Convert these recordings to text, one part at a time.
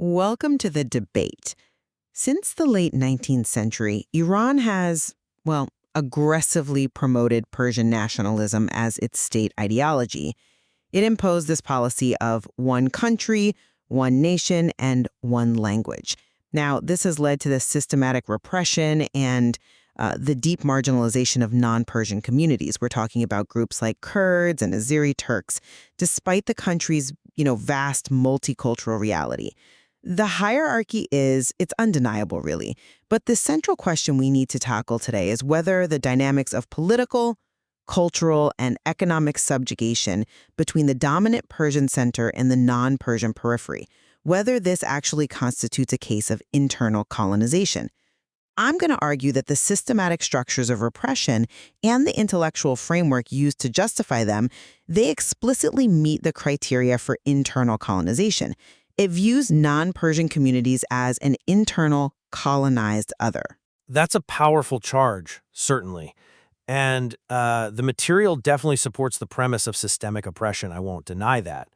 Welcome to the debate. Since the late 19th century, Iran has, well, aggressively promoted Persian nationalism as its state ideology. It imposed this policy of one country, one nation, and one language. Now, this has led to the systematic repression and the deep marginalization of non-Persian communities. We're talking about groups like Kurds and Azeri Turks, despite the country's, vast multicultural reality. The hierarchy it's undeniable, really. But the central question we need to tackle today is whether the dynamics of political, cultural, and economic subjugation between the dominant Persian center and the non-Persian periphery, whether this actually constitutes a case of internal colonization. I'm going to argue that the systematic structures of repression and the intellectual framework used to justify them, they explicitly meet the criteria for internal colonization. It views non-Persian communities as an internal, colonized other. That's a powerful charge, certainly. And the material definitely supports the premise of systemic oppression. I won't deny that.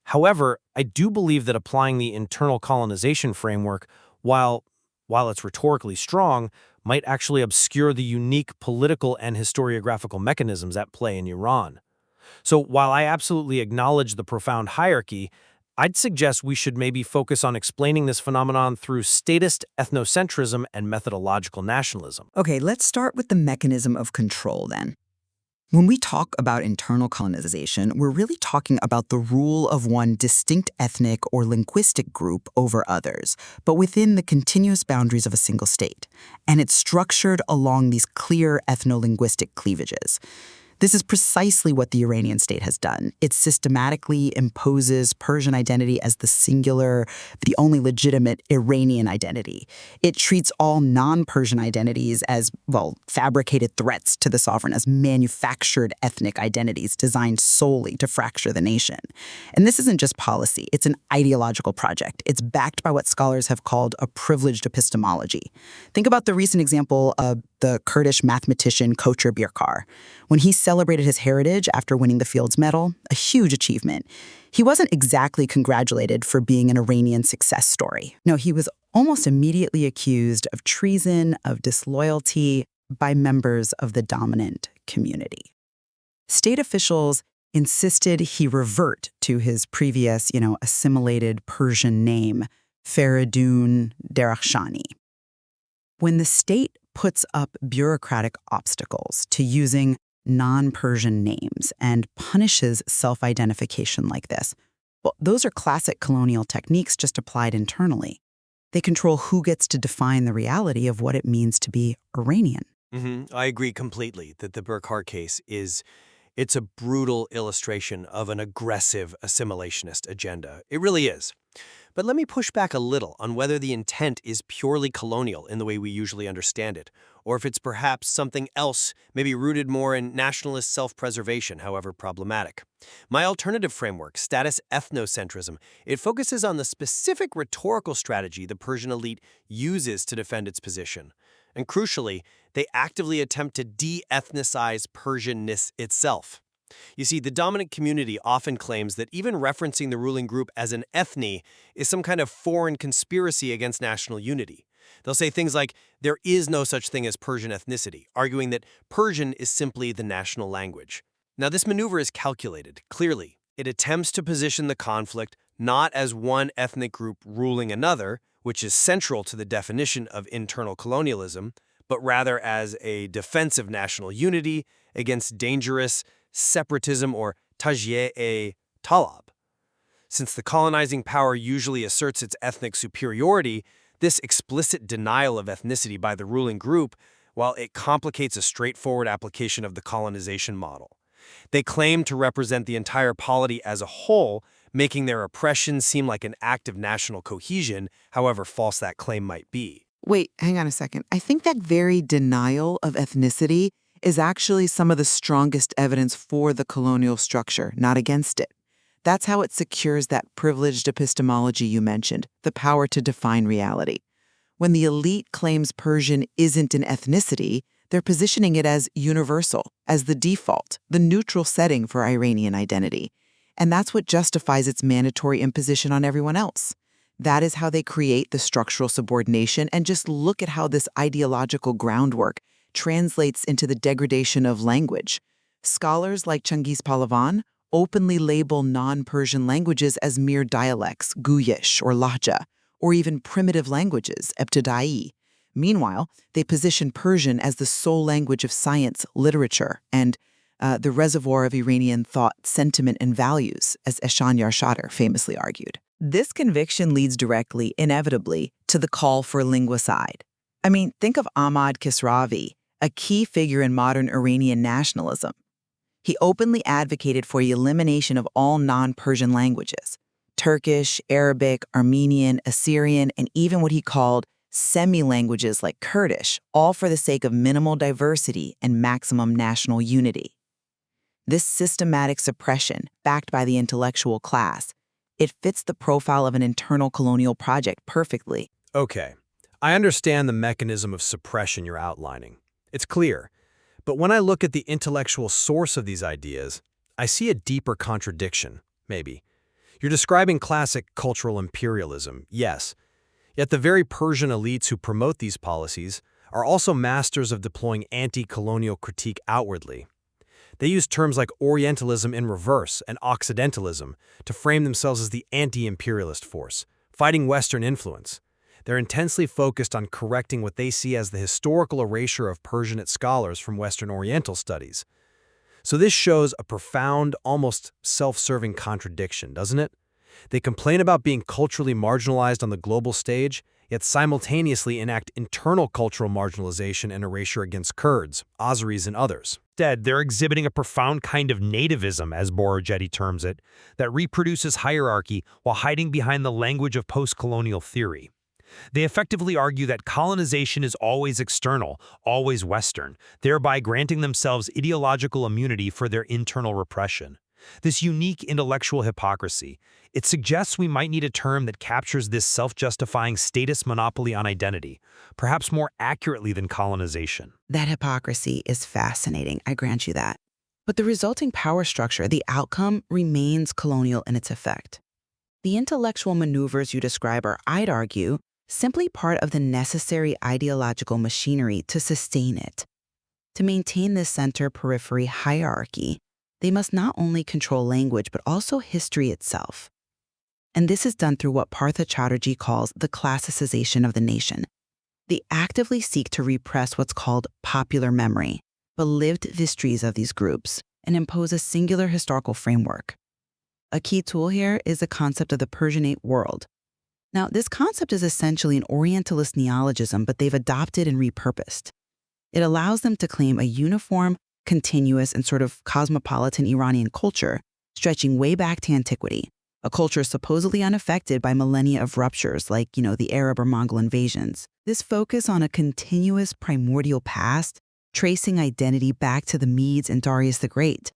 However, I do believe that applying the internal colonization framework, while it's rhetorically strong, might actually obscure the unique political and historiographical mechanisms at play in Iran. So while I absolutely acknowledge the profound hierarchy, I'd suggest we should maybe focus on explaining this phenomenon through statist ethnocentrism and methodological nationalism. Okay, let's start with the mechanism of control then. When we talk about internal colonization, we're really talking about the rule of one distinct ethnic or linguistic group over others, but within the continuous boundaries of a single state. And it's structured along these clear ethno-linguistic cleavages. This is precisely what the Iranian state has done. It systematically imposes Persian identity as the singular, the only legitimate Iranian identity. It treats all non-Persian identities as, fabricated threats to the sovereign, as manufactured ethnic identities designed solely to fracture the nation. And this isn't just policy, it's an ideological project. It's backed by what scholars have called a privileged epistemology. Think about the recent example of the Kurdish mathematician Kocher Birkar. When he celebrated his heritage after winning the Fields Medal, a huge achievement, he wasn't exactly congratulated for being an Iranian success story. No, he was almost immediately accused of treason, of disloyalty by members of the dominant community. State officials insisted he revert to his previous, assimilated Persian name, Feridun Derakhshani. When the state puts up bureaucratic obstacles to using non-Persian names and punishes self-identification like this, those are classic colonial techniques just applied internally. They control who gets to define the reality of what it means to be Iranian. I agree completely that the Birkar case it's a brutal illustration of an aggressive assimilationist agenda. It really is. But let me push back a little on whether the intent is purely colonial in the way we usually understand it, or if it's perhaps something else, maybe rooted more in nationalist self-preservation, however problematic. My alternative framework, statist ethnocentrism, it focuses on the specific rhetorical strategy the Persian elite uses to defend its position. And crucially, they actively attempt to de-ethnicize Persianness itself. You see, the dominant community often claims that even referencing the ruling group as an ethne is some kind of foreign conspiracy against national unity. They'll say things like, there is no such thing as Persian ethnicity, arguing that Persian is simply the national language. Now, this maneuver is calculated, clearly. It attempts to position the conflict not as one ethnic group ruling another, which is central to the definition of internal colonialism, but rather as a defense of national unity against dangerous separatism or tajye-e-talab. Since the colonizing power usually asserts its ethnic superiority, this explicit denial of ethnicity by the ruling group, it complicates a straightforward application of the colonization model. They claim to represent the entire polity as a whole, making their oppression seem like an act of national cohesion, however false that claim might be. Wait, hang on a second. I think that very denial of ethnicity is actually some of the strongest evidence for the colonial structure, not against it. That's how it secures that privileged epistemology you mentioned, the power to define reality. When the elite claims Persian isn't an ethnicity, they're positioning it as universal, as the default, the neutral setting for Iranian identity. And that's what justifies its mandatory imposition on everyone else. That is how they create the structural subordination, and just look at how this ideological groundwork translates into the degradation of language. Scholars like Cengiz Pahlavan openly label non-Persian languages as mere dialects, Guyish or Lahja, or even primitive languages, Ebtidai. Meanwhile, they position Persian as the sole language of science, literature, and the reservoir of Iranian thought, sentiment, and values, as Eshan Yarshader famously argued. This conviction leads directly, inevitably, to the call for linguicide. I mean, think of Ahmad Kisravi, a key figure in modern Iranian nationalism. He openly advocated for the elimination of all non-Persian languages, Turkish, Arabic, Armenian, Assyrian, and even what he called semi-languages like Kurdish, all for the sake of minimal diversity and maximum national unity. This systematic suppression, backed by the intellectual class, it fits the profile of an internal colonial project perfectly. Okay, I understand the mechanism of suppression you're outlining. It's clear. But when I look at the intellectual source of these ideas, I see a deeper contradiction, maybe. You're describing classic cultural imperialism, yes. Yet the very Persian elites who promote these policies are also masters of deploying anti-colonial critique outwardly. They use terms like Orientalism in reverse and Occidentalism to frame themselves as the anti-imperialist force, fighting Western influence. They're intensely focused on correcting what they see as the historical erasure of Persianate scholars from Western Oriental studies. So this shows a profound, almost self-serving contradiction, doesn't it? They complain about being culturally marginalized on the global stage, yet simultaneously enact internal cultural marginalization and erasure against Kurds, Azeris, and others. Instead, they're exhibiting a profound kind of nativism, as Boroghetti terms it, that reproduces hierarchy while hiding behind the language of post-colonial theory. They effectively argue that colonization is always external, always Western, thereby granting themselves ideological immunity for their internal repression. This unique intellectual hypocrisy, it suggests we might need a term that captures this self-justifying status monopoly on identity, perhaps more accurately than colonization. That hypocrisy is fascinating, I grant you that. But the resulting power structure, the outcome, remains colonial in its effect. The intellectual maneuvers you describe are, I'd argue, simply part of the necessary ideological machinery to sustain it. To maintain this center-periphery hierarchy, they must not only control language, but also history itself. And this is done through what Partha Chatterjee calls the classicization of the nation. They actively seek to repress what's called popular memory, the lived histories of these groups, and impose a singular historical framework. A key tool here is the concept of the Persianate world. Now, this concept is essentially an Orientalist neologism, but they've adopted and repurposed. It allows them to claim a uniform, continuous, and sort of cosmopolitan Iranian culture stretching way back to antiquity, a culture supposedly unaffected by millennia of ruptures like, the Arab or Mongol invasions. This focus on a continuous primordial past, tracing identity back to the Medes and Darius the Great.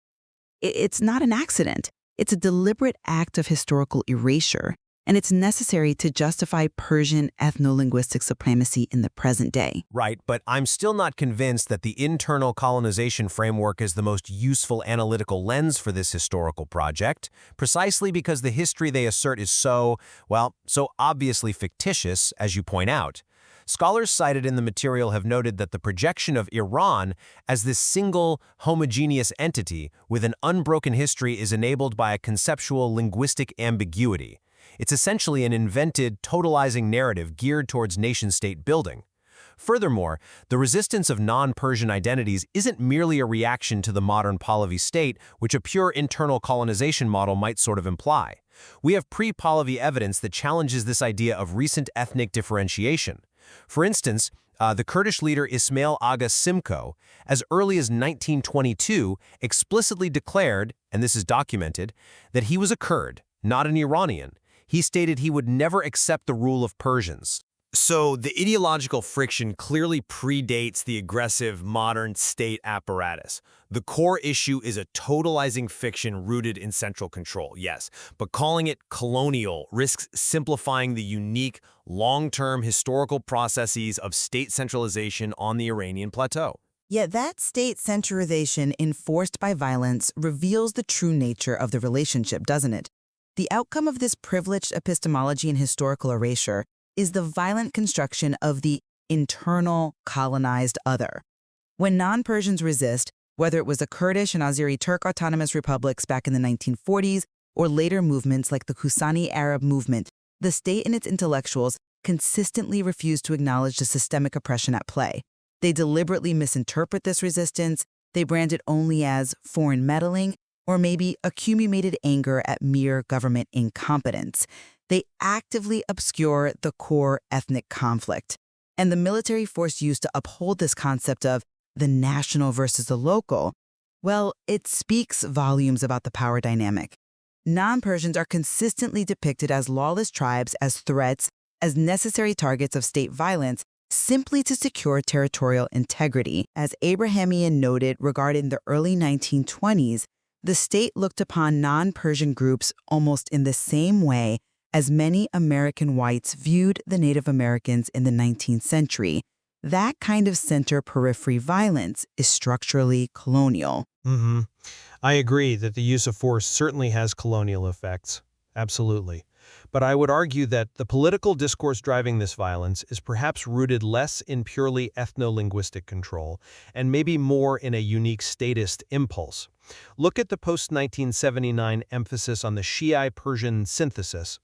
It's not an accident. It's a deliberate act of historical erasure, and it's necessary to justify Persian ethno-linguistic supremacy in the present day. Right, but I'm still not convinced that the internal colonization framework is the most useful analytical lens for this historical project, precisely because the history they assert is so obviously fictitious, as you point out. Scholars cited in the material have noted that the projection of Iran as this single, homogeneous entity with an unbroken history is enabled by a conceptual linguistic ambiguity. It's essentially an invented, totalizing narrative geared towards nation-state building. Furthermore, the resistance of non-Persian identities isn't merely a reaction to the modern Pahlavi state, which a pure internal colonization model might sort of imply. We have pre-Pahlavi evidence that challenges this idea of recent ethnic differentiation. For instance, the Kurdish leader Ismail Aga Simko, as early as 1922, explicitly declared, and this is documented, that he was a Kurd, not an Iranian. He stated he would never accept the rule of Persians. So the ideological friction clearly predates the aggressive modern state apparatus. The core issue is a totalizing fiction rooted in central control, yes, but calling it colonial risks simplifying the unique, long-term historical processes of state centralization on the Iranian plateau. Yet that state centralization enforced by violence reveals the true nature of the relationship, doesn't it? The outcome of this privileged epistemology and historical erasure is the violent construction of the internal colonized other. When non-Persians resist, whether it was the Kurdish and Azeri Turk autonomous republics back in the 1940s or later movements like the Kusani Arab movement, the state and its intellectuals consistently refuse to acknowledge the systemic oppression at play. They deliberately misinterpret this resistance, they brand it only as foreign meddling, or maybe accumulated anger at mere government incompetence. They actively obscure the core ethnic conflict. And the military force used to uphold this concept of the national versus the local, well, it speaks volumes about the power dynamic. Non-Persians are consistently depicted as lawless tribes, as threats, as necessary targets of state violence, simply to secure territorial integrity. As Abrahamian noted regarding the early 1920s, the state looked upon non-Persian groups almost in the same way as many American whites viewed the Native Americans in the 19th century. That kind of center-periphery violence is structurally colonial. I agree that the use of force certainly has colonial effects. Absolutely. But I would argue that the political discourse driving this violence is perhaps rooted less in purely ethno-linguistic control and maybe more in a unique statist impulse. Look at the post-1979 emphasis on the Shiite-Persian synthesis.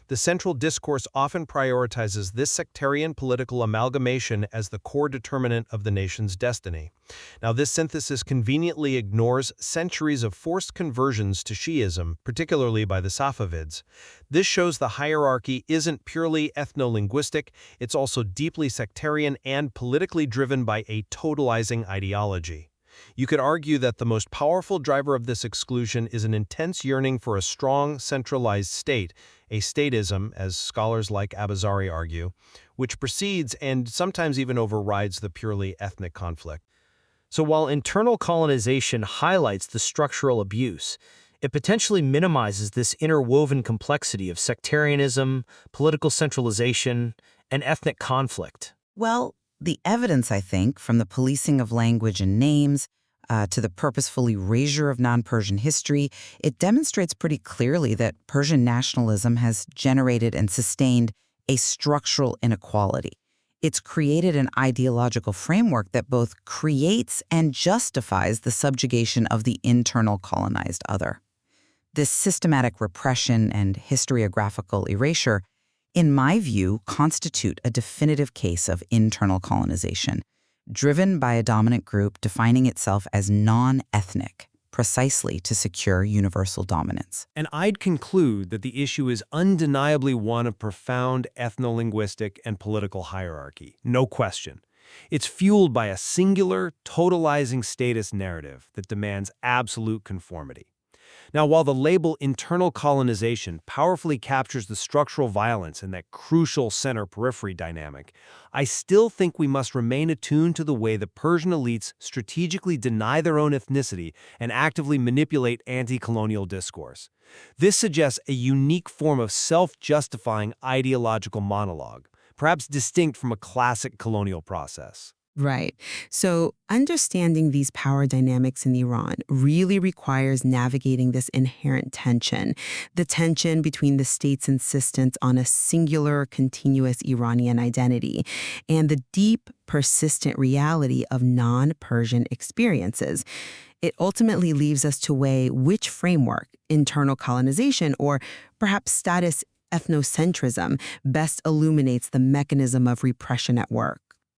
The central discourse often prioritizes this sectarian political amalgamation as the core determinant of the nation's destiny. Now, this synthesis conveniently ignores centuries of forced conversions to Shi'ism, particularly by the Safavids. This shows the hierarchy isn't purely ethno-linguistic, it's also deeply sectarian and politically driven by a totalizing ideology. You could argue that the most powerful driver of this exclusion is an intense yearning for a strong, centralized state, a statism, as scholars like Abazari argue, which precedes and sometimes even overrides the purely ethnic conflict. So while internal colonization highlights the structural abuse, it potentially minimizes this interwoven complexity of sectarianism, political centralization, and ethnic conflict. Well, the evidence, I think, from the policing of language and names to the purposeful erasure of non-Persian history, it demonstrates pretty clearly that Persian nationalism has generated and sustained a structural inequality. It's created an ideological framework that both creates and justifies the subjugation of the internal colonized other. This systematic repression and historiographical erasure, in my view, constitute a definitive case of internal colonization, driven by a dominant group defining itself as non-ethnic, precisely to secure universal dominance. And I'd conclude that the issue is undeniably one of profound ethno-linguistic and political hierarchy. No question. It's fueled by a singular, totalizing statist narrative that demands absolute conformity. Now, while the label internal colonization powerfully captures the structural violence and that crucial center-periphery dynamic, I still think we must remain attuned to the way the Persian elites strategically deny their own ethnicity and actively manipulate anti-colonial discourse. This suggests a unique form of self-justifying ideological monologue, perhaps distinct from a classic colonial process. Right. So understanding these power dynamics in Iran really requires navigating this inherent tension, the tension between the state's insistence on a singular, continuous Iranian identity and the deep, persistent reality of non-Persian experiences. It ultimately leaves us to weigh which framework, internal colonization or perhaps status ethnocentrism, best illuminates the mechanism of repression at work.